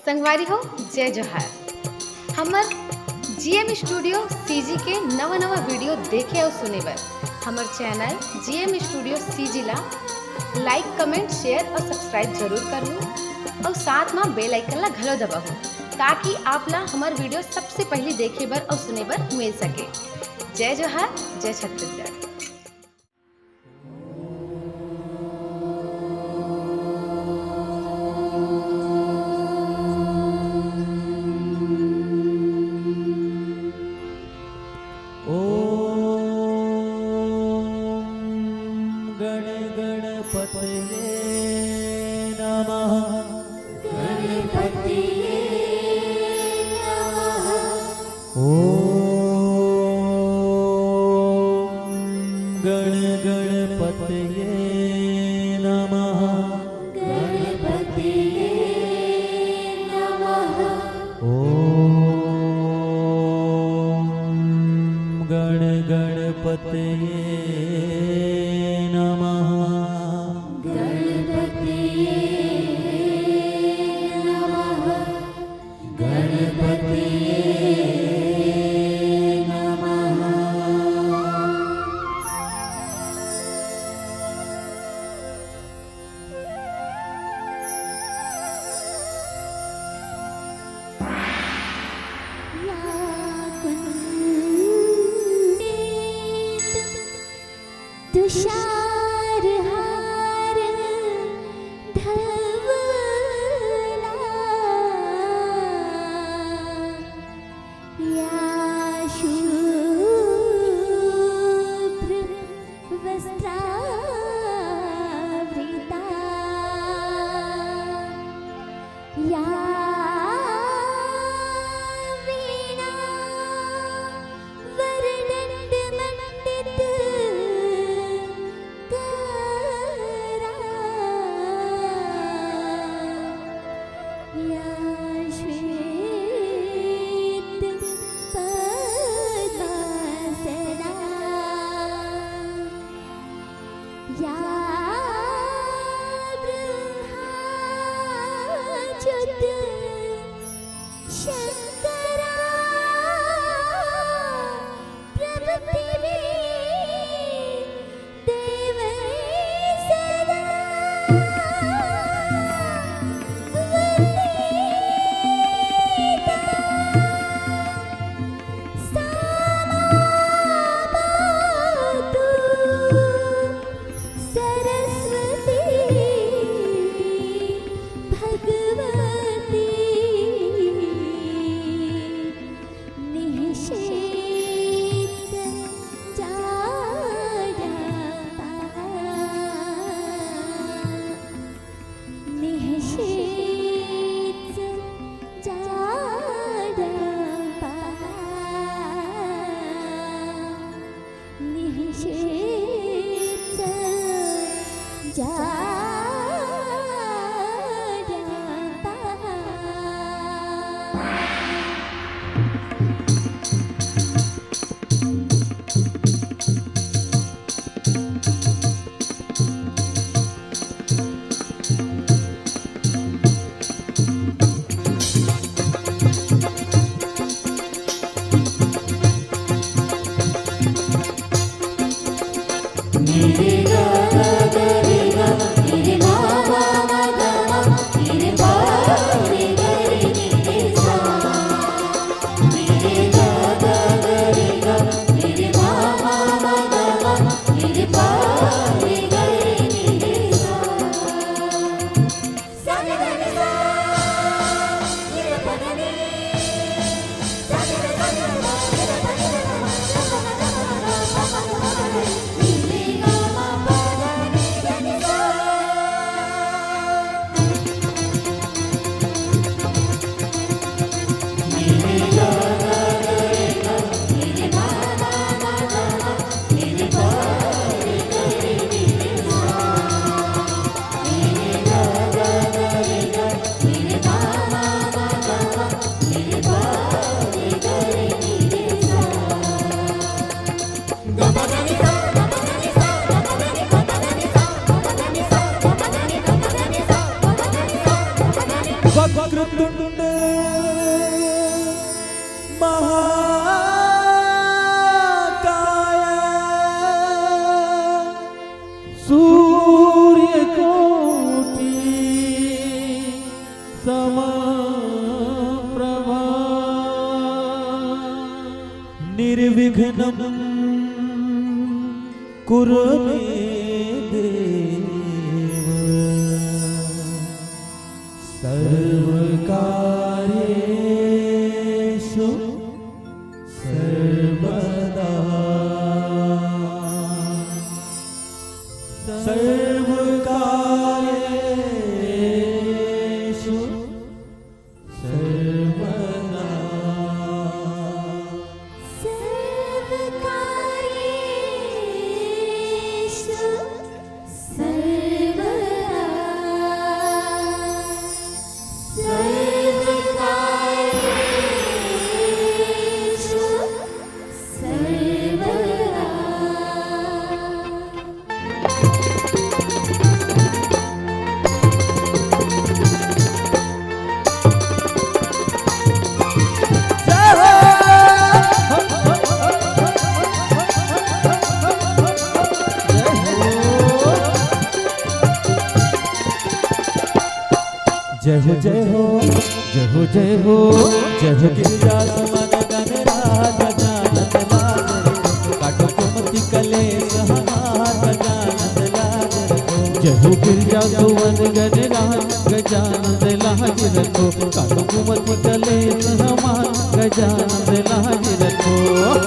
संगवारी हो जय जोहार। हमर जीएम स्टूडियो सीजी के नवा नवा वीडियो देखे और सुने बर हमर चैनल जीएम स्टूडियो सीजी ला लाइक कमेंट शेयर और सब्सक्राइब जरूर करूँ और साथ में बेल आइकन ला घलो दबाओ ताकि आप ला हमार वीडियो सबसे पहले देखे बर और सुने बर मिल सके। जय जोहार, जय छत्तीसगढ़। तुषार हार धवला या शुभ्र वस्त्रावृता या वीणा वरदण्डमण्डित वक्रतुंड सूर्य कोटि समप्रभा निर्विघ्नं कुरु मे देव सर्वकार्येषु सर्वदा सर्वकार्येषु सर्वदा सर्वकार्येषु सर्वदा सर्वकार्येषु सर्वदा जय हो जय हो जय हो जय हो जय हो गिरिजा सुमन गणराज गजानन लाज काटो कुमति कलेश हमार गजानन लाज जय हो गिरिजा सुमन गणराज गजानन लाज रखो काटो कुमति कलेश हमार गजानन लाज रखो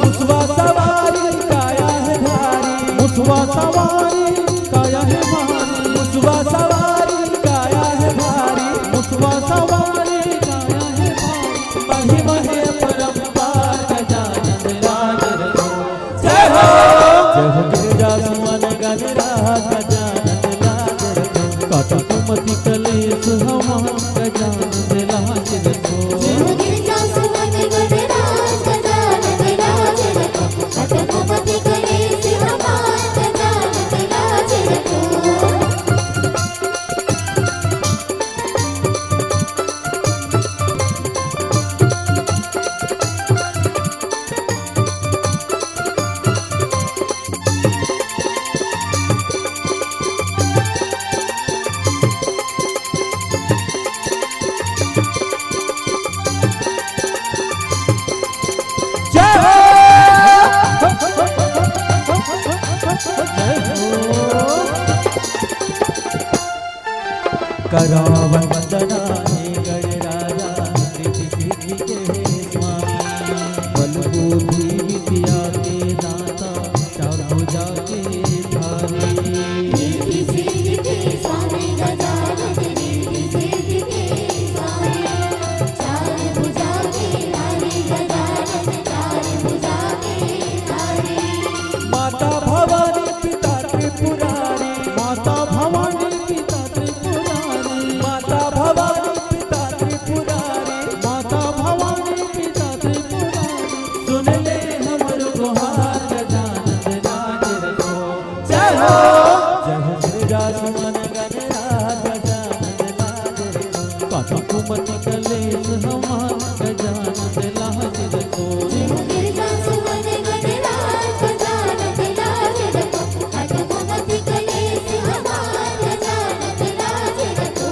मुसवा सवारी काया है भारी मुसवा सवारी काया है भारी मुसवा सवारी काया है भारी मुसवा सवारी काया है भारी महिमा है परंपार गजानन लाज रखो जय हो गिरिजा सुमन गणराज गजानन लाज रखो काटो कुमति कलेश हमार गजानन लाज रखो गिरिजा सुमन गणराज गजानन लाज रखो काटो कुमति कलेश हमार गजानन लाज रखो करावन वंदना हे गणराजा रिद्धि सिद्धि के स्वामी बल बुद्धि विद्या के दाता चार भुजा के धारी रिद्धि सिद्धि के स्वामी गजानन रिद्धि सिद्धि के स्वामी चार भुजा के धारी गजानन चार भुजा के धारी माता भवानी पिता त्रिपुरारी माता भवानी पिता त्रिपुरारी माता भवानी पिता त्रिपुरारी माता भवानी पिता त्रिपुरारी सुन ले हमर गुहार गजानन लाज रखो जय हो गिरिजा सुमन गणराज गजानन लाज रखो काटो कुमति कलेश हमार गजानन लाज रखो गिरिजा सुमन गणराज गजानन लाज रखो काटो कुमति कलेश हमार गजानन लाज रखो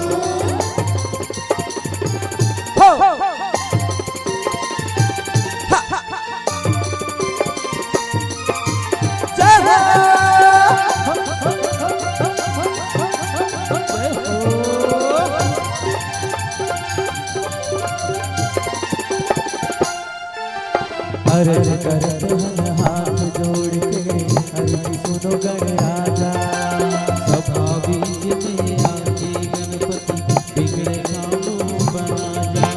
अर्ज करत हन हाथ जोड़ के अर्ज सुनो गणराजा सभा बीच में आके गणपति बिगड़े कामों बना जा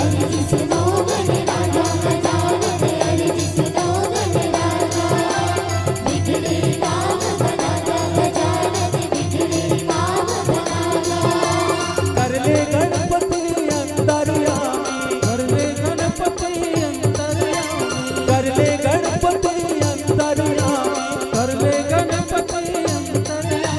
अर्ज सुनो गणराजा गजानन अर्ज सुनो गणराजा बिगड़े काम बना जा गजानन बिगड़े काम बना जा कर ले गणपति अंतर्यामी कर ले गणपति अंतर्यामी कर ले गणपति अंतर्यामी कर ले गणपति अंतर्यामी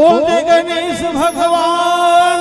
बोल दे गणेश भगवान